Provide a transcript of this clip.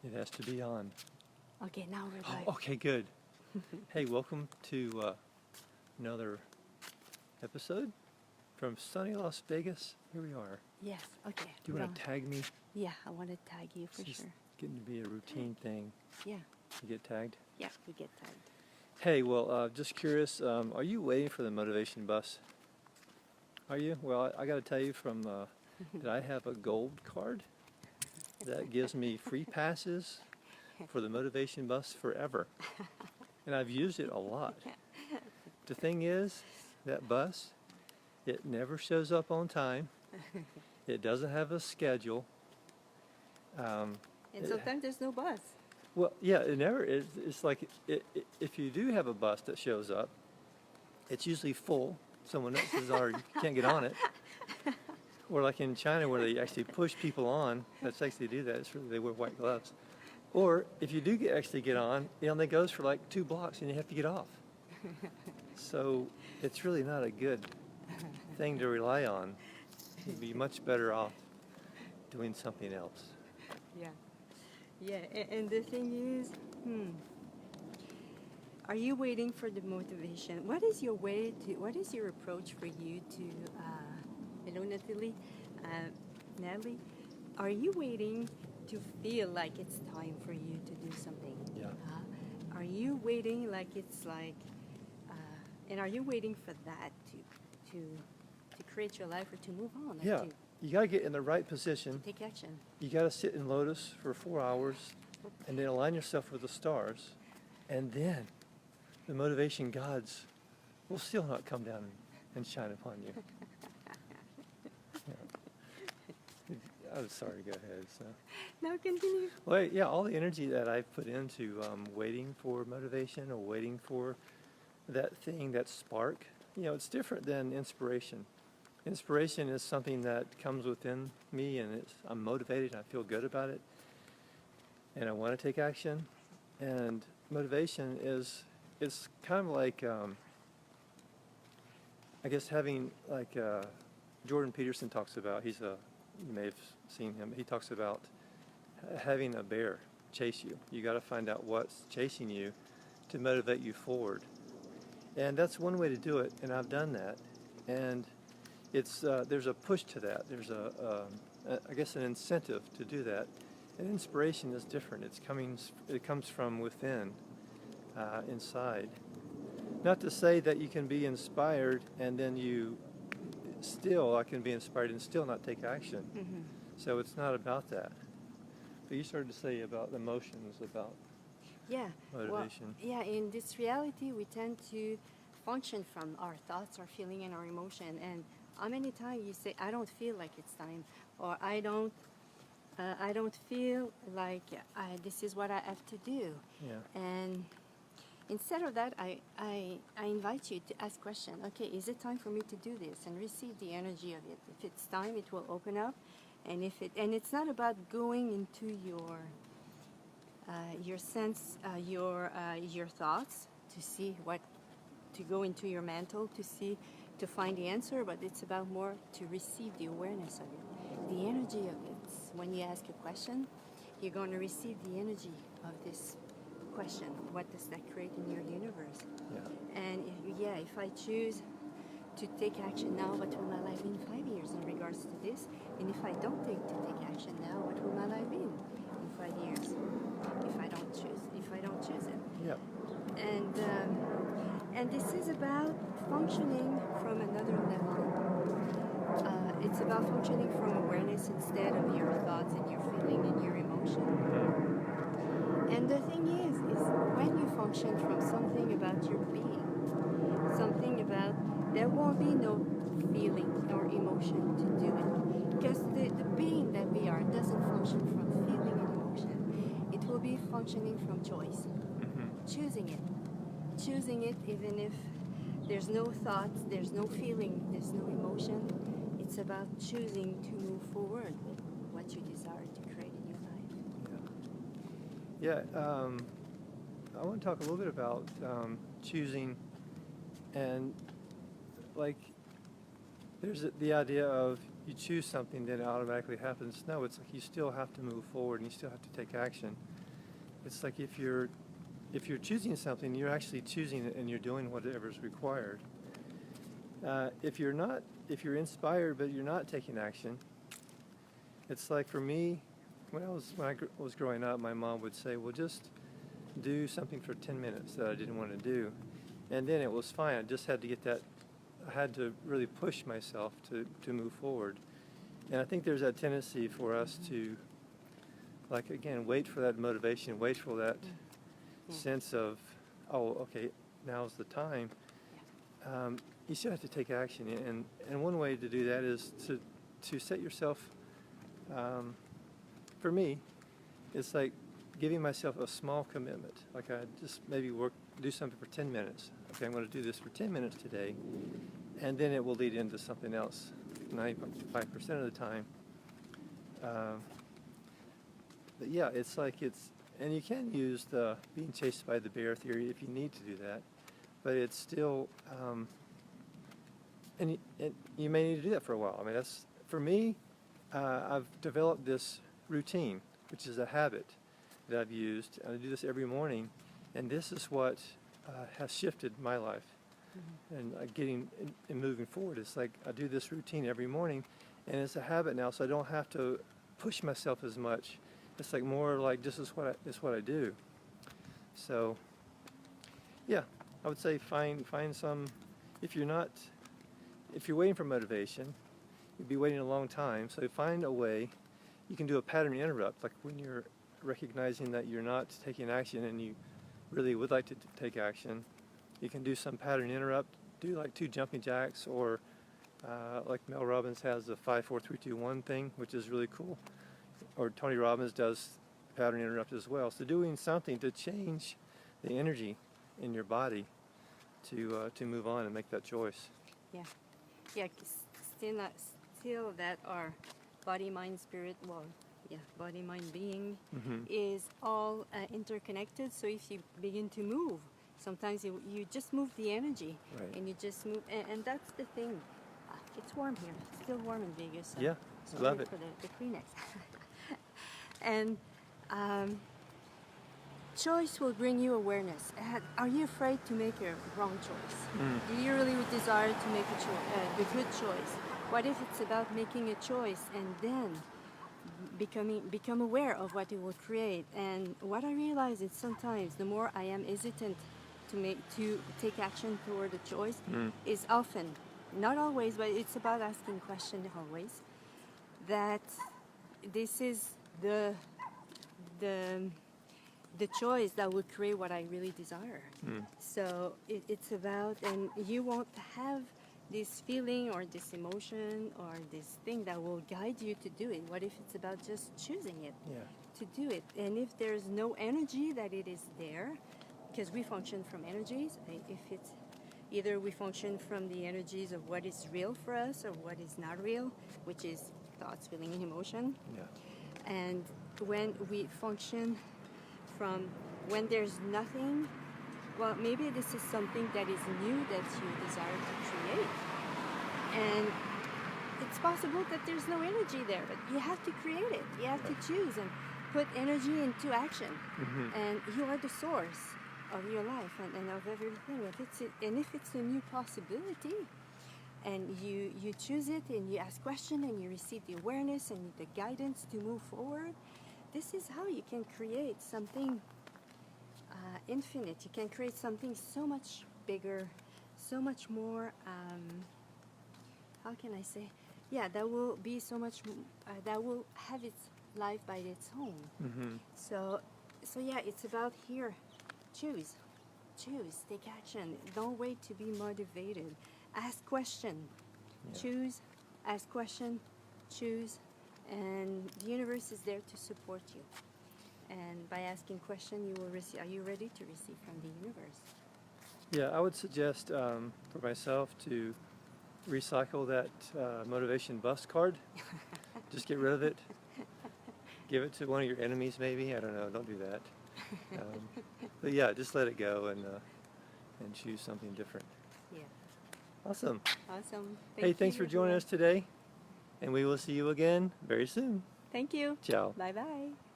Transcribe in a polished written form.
It has to be on. Okay, now we're live. Oh, okay, good. Hey, welcome to another episode from sunny Las Vegas. Here we are. Yes, okay. Do you want to tag me? Yeah, I want to tag you for It's sure. getting to be a routine thing. Yeah, You get tagged? yeah, we get tagged. Hey, well, just curious, are you waiting for the motivation bus? Are you? Well, I got to tell you from that I have a gold card that gives me free passes for the motivation bus forever. And I've used it a lot. The thing is, that bus, it never shows up on time. It doesn't have a schedule. And sometimes there's no bus. Well, yeah, it never is. It's like if you do have a bus that shows up, it's usually full. Someone else is already can't get on it. Or like in China where they actually push people on. That's actually do that. It's really, they wear white gloves. Or if you do actually get on, it only goes for like 2 blocks and you have to get off. So it's really not a good thing to rely on. You'd be much better off doing something else. Yeah. Yeah, and the thing is, are you waiting for the motivation? What is your approach for you to, hello Natalie, Natalie, are you waiting to feel like it's time for you to do something? Yeah. Are you waiting like it's like, and are you waiting for that to create your life or to move on? Or Yeah. to You got to get in the right position. take action? You got to sit in lotus for 4 hours and then align yourself with the stars. And then the motivation gods will still not come down and shine upon you. Yeah. I'm sorry, go ahead. So. Now continue. Well, yeah, all the energy that I've put into waiting for motivation or waiting for that thing, that spark, it's different than inspiration. Inspiration is something that comes within me, and I'm motivated, and I feel good about it, and I want to take action. And motivation it's kind of like, I guess having like Jordan Peterson talks about. You may have seen him. He talks about having a bear chase you. You got to find out what's chasing you to motivate you forward. And that's one way to do it, and I've done that. And it's there's a push to that. There's I guess an incentive to do that. And inspiration is different. It comes from within, inside. Not to say that you can be inspired and then I can be inspired and still not take action. Mm-hmm. So it's not about that. But you started to say about emotions, about Yeah. motivation. Well, yeah, in this reality, we tend to function from our thoughts, our feeling, and our emotion. And how many times you say, "I don't feel like it's time," or "I don't feel like this is what I have to do." Yeah. And instead of that, I invite you to ask question. Okay, is it time for me to do this? And receive the energy of it. If it's time, it will open up. And and it's not about going into your sense, your thoughts to go into your mental to find the answer, but it's about more to receive the awareness of it, the energy of it. When you ask a question, you're going to receive the energy of this question. What does that create in your universe? Yeah. And if I choose to take action now, what will my life be in 5 years in regards to this? And if I don't take action now, what will my life be in 5 years? If I don't choose it. Yeah. And this is about functioning from another level. It's about functioning from awareness instead of your thoughts and your feeling and your emotion. And the thing is when you function from something about your being, something about, there won't be no feeling or emotion to do it. Because the being that we are doesn't function from feeling and emotion. It will be functioning from choice. Mm-hmm. Choosing it even if there's no thoughts, there's no feeling, there's no emotion. It's about choosing to move forward with what you desire to create in your life. Yeah. I want to talk a little bit about choosing, and like there's the idea of you choose something, then it automatically happens. No, it's like you still have to move forward and you still have to take action. It's like if you're choosing something, you're actually choosing it and you're doing whatever is required. If you're inspired but you're not taking action, it's like for me, when I was growing up, my mom would say, "Well, just do something for 10 minutes that I didn't want to do," and then it was fine. I just had to get that. I had to really push myself to move forward, and I think there's that tendency for us to, like again, wait for that motivation, wait for that sense of, oh, okay, now's the time. You still have to take action, and one way to do that is to set yourself. For me, it's like giving myself a small commitment. Like I just maybe do something for 10 minutes. Okay, I'm going to do this for 10 minutes today, and then it will lead into something else 95% of the time. But yeah, it's like and you can use the being chased by the bear theory if you need to do that, but it's still, and you may need to do that for a while. I mean, that's, for me, I've developed this routine, which is a habit that I've used. I do this every morning, and this is what has shifted my life and getting and moving forward. It's like I do this routine every morning, and it's a habit now, so I don't have to push myself as much. It's like more like this is what I do. So, yeah, I would say find some. If you're waiting for motivation, you'd be waiting a long time. So find a way. You can do a pattern interrupt, like when you're recognizing that you're not taking action and you really would like to take action. You can do some pattern interrupt. Do like 2 jumping jacks, or like Mel Robbins has the 5, 4, 3, 2, 1 thing, which is really cool. Or Tony Robbins does pattern interrupt as well. So doing something to change the energy in your body to move on and make that choice. Yeah, 'cause still that our body, mind, spirit, body, mind, being is all interconnected. So if you begin to move, sometimes you just move the energy, Right. and you just move, and that's the thing. It's warm here, still warm in Vegas. Yeah, so love wait it. for the Kleenex. And choice will bring you awareness. Are you afraid to make a wrong choice? Do you really desire to make a good choice? What if it's about making a choice and then become aware of what it will create? And what I realize is sometimes the more I am hesitant to take action toward a choice is often, not always, but it's about asking questions always, that this is the choice that will create what I really desire. So it's about, and you won't have this feeling or this emotion or this thing that will guide you to do it. What if it's about just choosing it to do it? And if there's no energy that it is there, because we function from energies, if it's either we function from the energies of what is real for us or what is not real, which is thoughts, feeling, and emotion. Yeah. And when we function from when there's nothing, well, maybe this is something that is new that you desire to create. And it's possible that there's no energy there, but you have to create it. You have to choose and put energy into action. And you are the source of your life and of everything. If it's a new possibility, and you choose it, and you ask questions, and you receive the awareness and the guidance to move forward, this is how you can create something infinite. You can create something so much bigger, so much more, how can I say? Yeah, that will be so much, that will have its life by its own. So yeah, it's about here. Choose, take action. Don't wait to be motivated. Ask question, choose, ask question, choose, and the universe is there to support you. And by asking question, you will receive. Are you ready to receive from the universe? Yeah, I would suggest for myself to recycle that motivation bus card. Just get rid of it. Give it to one of your enemies, maybe. I don't know. Don't do that. But yeah, just let it go and choose something different. Yeah. Awesome. Awesome. Hey, thanks for joining us today. And we will see you again very soon. Thank you. Ciao. Bye bye.